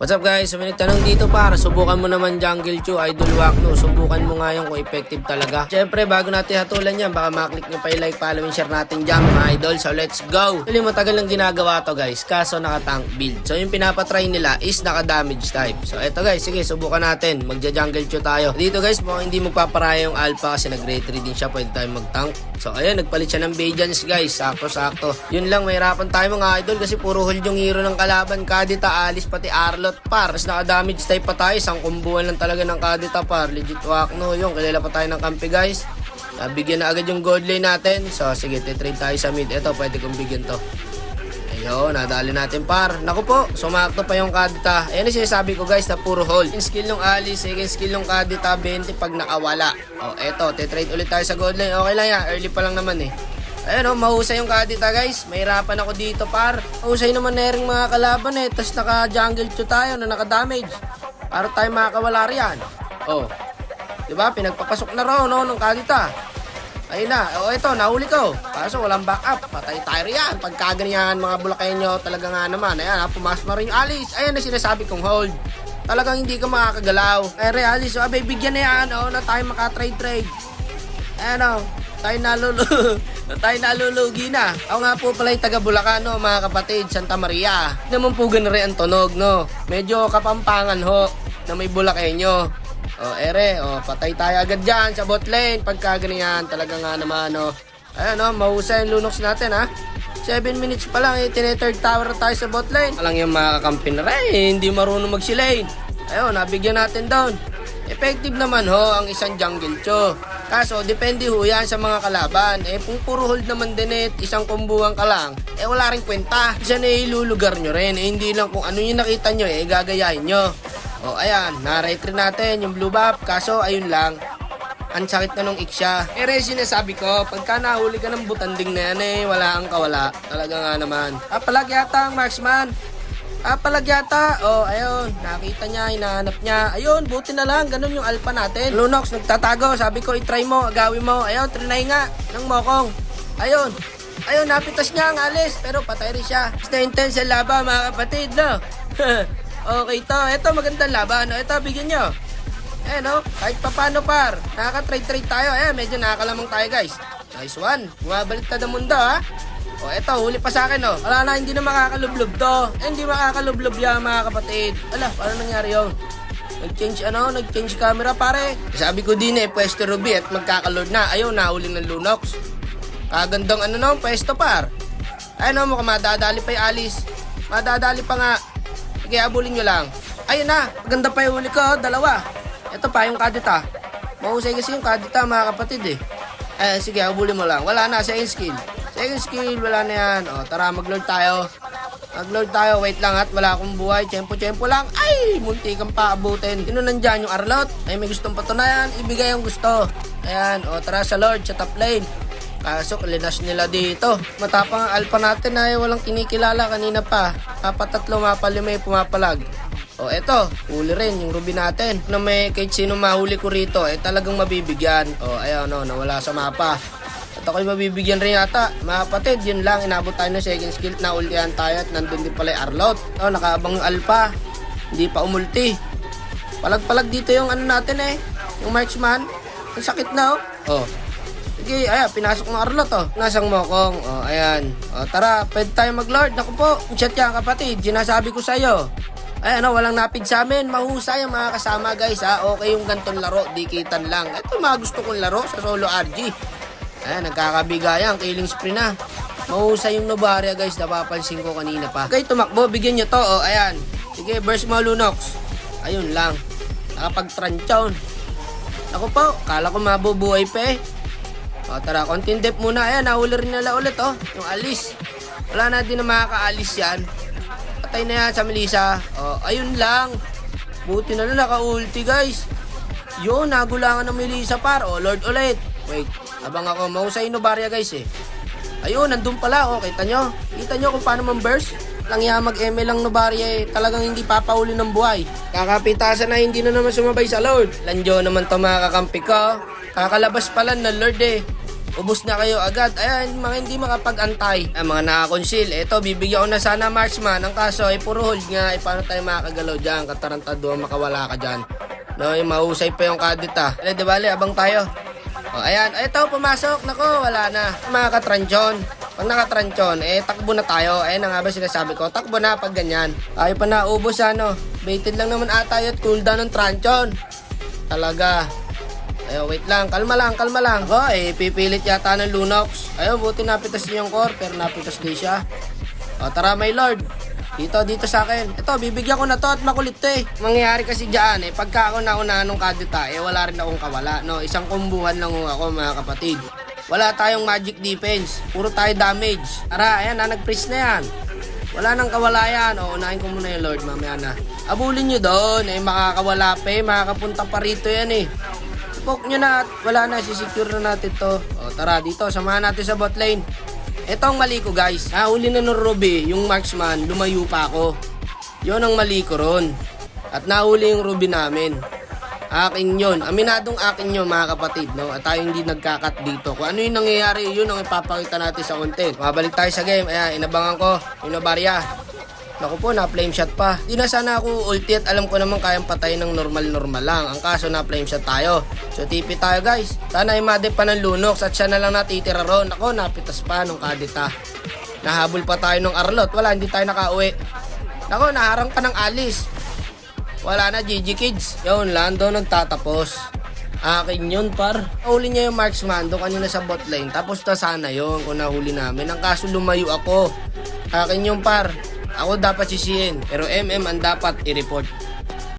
What's up guys? So may nagtanong dito para subukan mo naman Jungle Chew, Idol Wakno. Subukan mo nga yung kung effective talaga. Siyempre bago natin hatulan yan, baka maklik nyo pa yung like, follow, and share natin dyan mga idol. So let's go! Actually matagal lang ginagawa to guys, kaso naka-tank build. So yung pinapatry nila is naka-damage type. So eto guys, sige subukan natin. Magja-Jungle Chew tayo. Dito guys, mukhang hindi magpaparaya yung alpha kasi nag-rate 3 din siya. Pwede tayong mag-tank. So ayan, nagpalit siya ng Bajans guys. Sakto-sakto. Yun lang, mahirapan tayo mga idol kasi puro hold yung hero ng kalaban. Kadita, Alice, pati Arlot par. Tapos naka-damage type pa tayo. Isang kumbuhan lang talaga ng Kadita par. Legit Wakno yung. Kilala pa tayo ng kampi guys. Bigyan na agad yung gold lane natin. So sige, titrade tayo sa mid. Ito, pwede kong bigyan to. Ayun, nadali natin par. Naku po, sumakto pa yung Kadita. Ayan yung sinasabi ko guys na puro hold. Second skill ng Alice, second skill ng Kadita, 20 pag nakawala. O eto, titrade ulit tayo sa gold lane. Okay lang yan, early pa lang naman eh. Ayun mahusay yung Kadita guys. Mahirapan ako dito par. Mahusay naman na rin mga kalaban eh. Tapos naka-Jungle Chew tayo na naka-damage. Para tayo makakawala riyan. Oh, diba? Pinagpapasok na raw no, ng Kadita. Ayun na. O eto, nahuli ko. Kaso walang backup. Patay tayo riyan. Pagkaganyan mga Bulakenyo talaga nga naman. Ayan pumasok na rin yung Alice. Ayan na sinasabi kong hold. Talagang hindi ka makakagalaw. Ay Alice, abay bigyan na yan. Na tayo makatrade-trade. Ayan tayo nalulugi na. Ako nga po pala yung taga Bulacan, no, mga kapatid, Santa Maria. Hindi naman po ganun rin ang tunog, no. Medyo kapampangan ho na may Bulakenyo. Patay tayo agad dyan sa bot lane. Pagka ganyan, talaga nga naman, no. Ayan, no, mahusay yung Lunox natin, ha. 7 minutes pa lang, tine-third tower tayo sa bot lane. Alang yung mga kakampi na rin, hindi marunong mag-silane. Ayun, nabigyan natin down. Effective naman ho ang isang Jungle Chew. Kaso, depende ho yan sa mga kalaban. Kung puro hold naman din isang kumbuhan ka lang, wala rin kwenta. Isa na ilulugar nyo rin. Hindi lang kung ano yung nakita nyo, gagayahin nyo. Ayan, na-rate rin natin yung blue buff. Kaso, ayun lang. Ang sakit na nung Iksha. Sinasabi ko, pagka nahuli ka ng butanding na yan, wala ang kawala. Talaga nga naman. Palag yata ang marksman. Palag yata. Ayun. Nakita niya, hinahanap niya. Ayun, buti na lang. Ganun yung alpha natin. Lunox, nagtatago. Sabi ko, itry mo. Agawin mo. Ayun, trinay nga. Ng mokong. Ayun. Ayun, napitas niya ang Alice. Pero patay rin siya. Mas na-intense yung laban, mga kapatid, no? Okay to. Ito, magandang laban. Ito, bigyan nyo. Kahit papano par. Nakaka-trade-trade tayo. Medyo nakakalamang tayo, guys. Nice one. Bumabaliktad ang mundo, ha? Eto, huli pa sa akin, Wala na, hindi na makakalublob to. Hindi makakalublob yan, mga kapatid. Ala, paano nangyari yun? Nag-change camera, pare. Sabi ko din pwesto Ruby at magkakaload na. Ayun, nahuli ng Lunox. Kagandang pwesto, par. Ayun, mukhang madadali pa yung Alice. Madadali pa nga. Sige, abulin nyo lang. Ayun na, maganda pa yung huli ko, dalawa. Ito pa, yung Kadita. Mahusay kasi yung Kadita, mga kapatid, sige, abulin mo lang. Wala na, second skill. Second skill, wala na yan. Tara, mag-lord tayo. Mag-lord tayo, wait lang at wala akong buhay. Tiyempo lang. Ay, munti kang paabutin. Sino nandyan yung Arlot? Ay, may gustong patunayan. Ibigay yung gusto. Ayan, tara sa Lord, sa top lane. Kaso, linas nila dito. Matapang ang alpha natin ay walang kinikilala kanina pa. 4-3, mapalime, pumapalag. Eto, huli rin yung Ruby natin. Na may kahit sino mahuli ko rito, talagang mabibigyan. Ayan, nawala sa mapa. At ako'y mabibigyan rin yata. Mga kapatid, yun lang. Inabot tayo ng second skill. Naultihan tayo at nandun din pala yung Arlot. Nakaabang yung alpha. Hindi pa umulti. Palag-palag dito yung natin yung marksman. Ang sakit na Sige, ayan, pinasok ng Arlot Nasang mokong. Ayan. Tara, pwede tayo mag-lord. Naku po, chat yan kapatid. Sinasabi ko sa'yo. Ayan walang napid sa amin. Mahusay ang mga kasama guys Okay yung gantong laro, dikitan lang. Ito mga gusto kong laro sa solo RG. Ayan, nagkakabigayan, killing spree na. Mahusay yung Novaria guys, napapansin ko kanina pa. Okay, tumakbo, bigyan nyo to, ayan. Sige, burst mo Lunox. Ayun lang, nakapag-tranchown. Ako po, kala ko mabubuhay pa tara, konting depth muna. Ayan, nahuli rin nila ulit yung Alice. Wala na din na makaka-Alice yan. Patay na yan sa Melissa. Ayun lang. Buti na lang naka-ulti guys. Yun, nagulangan ng Melissa par. Lord ulit. Wait, abang ako, mahusay Novaria guys Ayun, nandun pala, kita nyo? Kita nyo kung paano man-burst? Langya mag-ML lang Novaria talagang hindi papauli ng buhay. Kakapitasan na hindi na naman sumabay sa Lord. Lanjo naman to mga kakampi ko. Kakalabas pala ng Lord ubos na kayo agad. Ayan, mga hindi makapag-antay. Ay, mga nakakonsil. Eto, bibigyan ko na sana marksman. Ang kaso ay puro hold nga. Ay, paano tayo makakagalaw dyan? Katarantado, makawala ka dyan. No, yung mahusay pa yung kadit Di bale, abang tayo. O, ayan. Eto, pumasok. Nako, wala na. Mga katransyon. Pag nakatransyon, takbo na tayo. Ayan na nga ba sinasabi ko. Takbo na pag ganyan. Tayo pa na, ubos Baited lang naman ata yun. Cooldown ng transyon. Talaga. Ayaw, wait lang. Kalma lang. Ako, pipilit yata ng Lunox. Ayaw, buti napitas niya yung core. Pero napitas din siya. O, tara, my lord. Dito sa akin. Ito, bibigyan ko na to at makulit to Mangyayari kasi dyan pagka ako nauna nung kadita, wala rin akong kawala. No? Isang kumbuhan lang ako mga kapatid. Wala tayong magic defense. Puro tayo damage. Tara, ayan nag-freeze na yan. Wala nang kawala yan. O, unahin ko muna yung lord, mamaya na. Abulin nyo doon. Makakawala pa makakapunta pa rito yan Poke nyo na at wala na. Sisecure na natin to. O, tara, dito. Samahan natin sa bot lane. Ito ang mali ko guys. Nahuli na ng Ruby, yung marksman, lumayo pa ako. Yun ang mali ko ron. At nahuli yung Ruby namin. Akin yun. Aminadong akin yun mga kapatid. No? At tayo hindi nagkakat dito. Kung ano yung nangyayari, yun ang ipapakita natin sa content. Mabalik tayo sa game. Ayan, inabangan ko. Yung barya. Naku po, na-flame shot pa. Di na sana ako ulti at alam ko naman kayang patay ng normal lang. Ang kaso na-flame shot tayo. So TP tayo guys. Sana ay madep pa ng Lunox at siya na lang natitira ron. Ako, napitas pa nung kadita. Nahabol pa tayo ng Arlot. Wala, hindi tayo nakauwi. Ako, naharang pa ng Alice. Wala na, GG kids. Yun, Lando nagtatapos. Akin yun par. Nahuli niya yung marksman doon kanina sa bot lane. Tapos na sana yun kung nahuli namin. Ang kaso lumayo ako. Akin yung par. Ako dapat sisihin, pero MM ang dapat i-report.